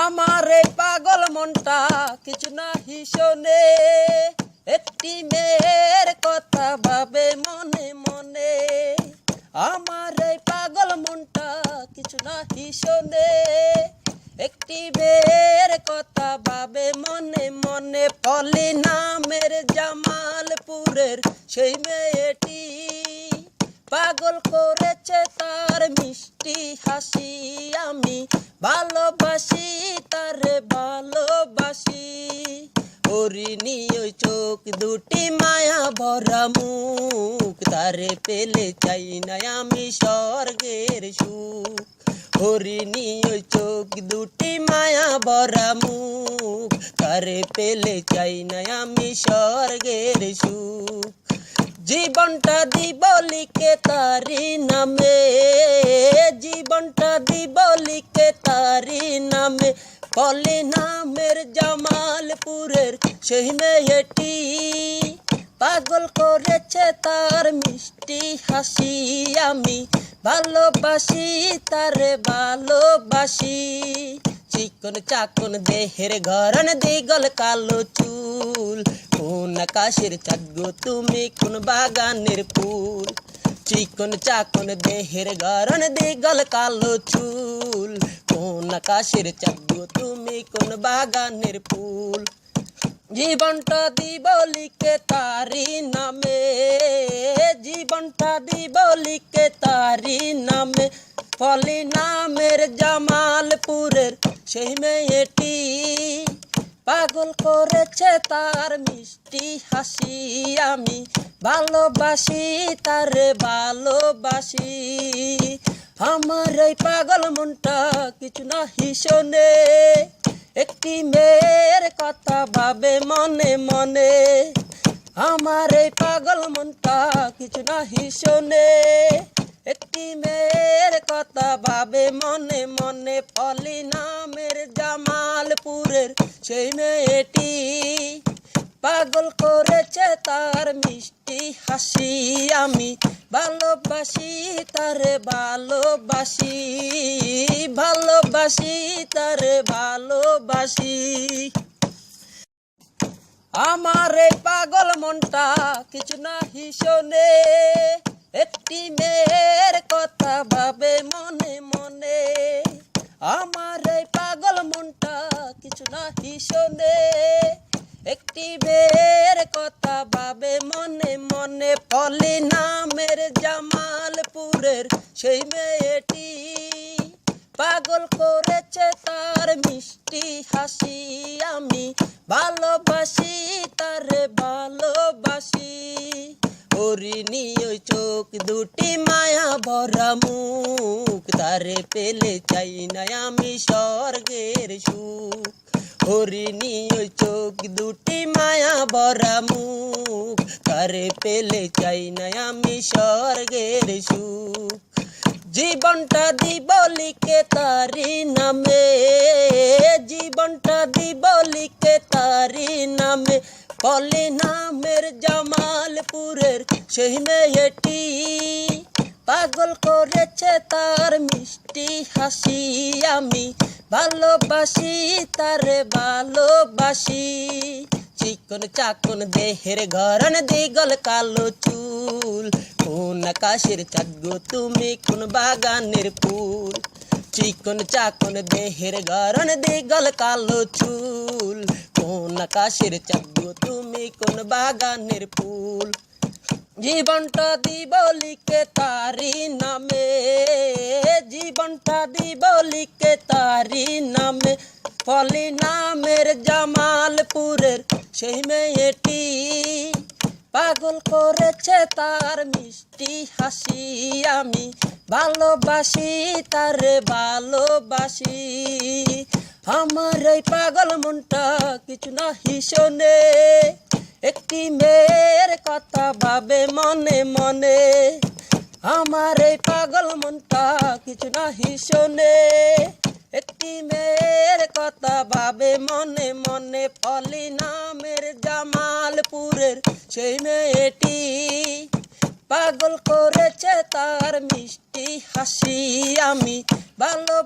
আমার এই পাগল মনটা কিছু নাহি শোনে, একটি মেয়ের কথা ভাবে মনে মনে। আমার এই পাগল মনটা কিছু নাহি শোনে, একটি মেয়ের কথা ভাবে মনে মনে। পলি নামের জামালপুরের সেই মেয়েটি পাগল করেছে তার মিষ্টি হাসি। আমি ভালোবাসি তারে ভালোবাসি, হরিণী ওই চোখ দুটি মায়া ভরা মুখ, তারে পেলে চাই না আমি স্বর্গের সুখ। হরিণী ওই চোখ দুটি মায়া ভরা মুখ, তারে পেলে চাই না আমি স্বর্গের সুখ। জীবনটা দিব লিখে তারি নামে, জীবনটা দিব লিখে তারি নামে। পলি নামের জামালপুরের সেই মেয়েটি পাগল করেছে তার মিষ্টি হাসি। আমি ভালোবাসি তারে ভালোবাসি, চিকন চাকন দেহের গরন দিগল কালো চুল। কোন আকাশের চাঁদ গো তুমি, কোন বাগানের ফুল। চিকন চাকন দেহের গরন দিগল কালো চুল, কোন আকাশের চাঁদ গো তুমি, কোন বাগানের ফুল। জীবনটা দিব লিখে তারি নামে, জীবনটা দিব লিখে তারি নামে। পলি নামের জামালপুরের সেই মেয়েটি পাগল করেছে তার মিষ্টি হাসি। আমি ভালোবাসি তারে ভালোবাসি, আমার এই পাগল মনটা কিছু নাহি শোনে, একটি মেয়ের কথা ভাবে মনে মনে। আমার এই পাগল মনটা কিছু নাহি শোনে, একটি মেয়ের কথা ভাবে মনে মনে। পলি নামের জামালপুরের সেই মেয়েটি পাগল করেছে তার মিষ্টি হাসি। আমি ভালোবাসি তারে ভালোবাসি, ভালোবাসি তারে ভালোবাসি। আমার এই পাগল মনটা কিছু নাহি শোনে, একটি মেয়ের কথা ভাবে মনে মনে। আমার এই পাগল মনটা কিছু নাহি শোনে, একটি মেয়ের কথা ভাবে মনে মনে। পলি নামের জামালপুরের সেই মেয়েটি পাগল করেছে তার মিষ্টি হাসি। আমি ভালোবাসি তারে ভালোবাসি, হরিণী ওই চোখ দুটি মায়া ভরা মুখ, তারে পেলে চাই না আমি স্বর্গের সুখ। হরিণী ওই চোখ দুটি মায়া ভরা মুখ, তারে পেলে চাই না আমি স্বর্গের সুখ। জীবনটা দিব লিখে তারি নামে, জীবনটা দিব লিখে তারি নামে। পলি নামের জামালপুরের সেই মেয়েটি পাগল করেছে তার মিষ্টি হাসি। আমি ভালোবাসি তারে ভালোবাসি, চিকন চাকন দেহের গরন দিগল কালো চুল। কোন আকাশের চাঁদ গো তুমি, কোন বাগানের ফুল। চিকন চাকন দেহের গরন দিগল কালো চুল, কোন আকাশের চাঁদ গো তুমি, কোন বাগানের ফুল। জীবনটা দিব লিখে তারি নামে, জীবনটা দিব লিখে তারি নামে। পলি নামের জামালপুরের সেই মেয়েটি পাগল করেছে তার মিষ্টি হাসি। আমি ভালোবাসি তারে ভালোবাসি, আমার এই পাগল মনটা কিছু নাহি শোনে, একটি মেয়ের কথা ভাবে মনে মনে। আমার এই পাগল মনটা কিছু নাহি শোনে, একটি মেয়ের কথা ভাবে মনে মনে। পলি নামের জামালপুরের সেই মেয়েটি পাগল করেছে তার মিষ্টি হাসি। আমি ভালোবাসি